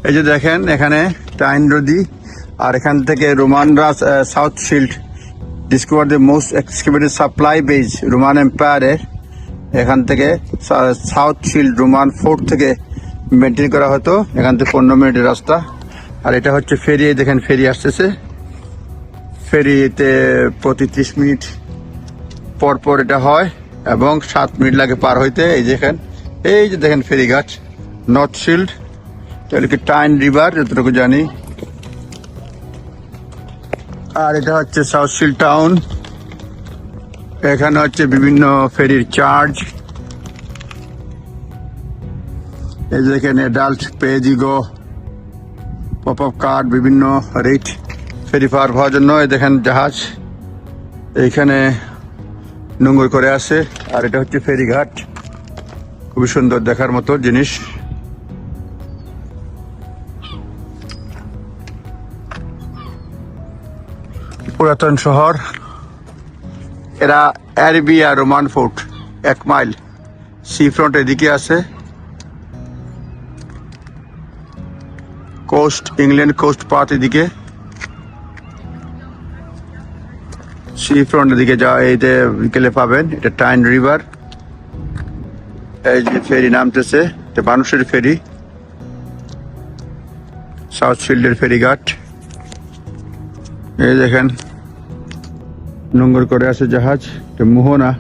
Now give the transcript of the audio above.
এই যে দেখেন এখানে টাইন নদী, আর এখান থেকে রোমানরা South Shield discover the most excavated supply base Roman এম্পায়ারের। এখান থেকে সাউথ শিল্ড রোমান ফোর্ট থেকে মেনটেন করা হতো। এখান থেকে 15 মিনিটের রাস্তা। আর এটা হচ্ছে ফেরি, দেখেন ফেরি আসতেছে। ফেরিতে প্রতি 30 মিনিট পর পর এটা হয় এবং 7 মিনিট লাগে পার হইতে। এই যে দেখেন ফেরিঘাট নর্থ শিল্ড, কি টাইন রিভার যতটুকু জানি। আর এটা হচ্ছে সাউথ শিল্ড টাউন। এখানে হচ্ছে বিভিন্ন ফেরির চার্জ। এই যে এখানে অ্যাডাল্ট পেজিগো পপ আপ কার্ড, বিভিন্ন রেট ফেরি পার হওয়ার জন্য। এই দেখেন জাহাজ এইখানে নোঙর করে আছে। আর এটা হচ্ছে ফেরিঘাট, খুবই সুন্দর দেখার মতো জিনিস। পুরাতন শহর। এরা Arbeia Roman fort 1 mile sea front এদিকে আছে। কোস্ট ইংল্যান্ড কোস্ট পাথ এদিকে, সি ফ্রন্ট এদিকে যা এই যে বিকেলে পাবেন। এটা টাইন রিভার। এই যে ফেরি নামতেছে, এটা মানুষের ফেরি, সাউথ শিল্ডের ফেরিঘাট। এই দেখেন নোঙর করে আছে জাহাজ, এটা মোহনা।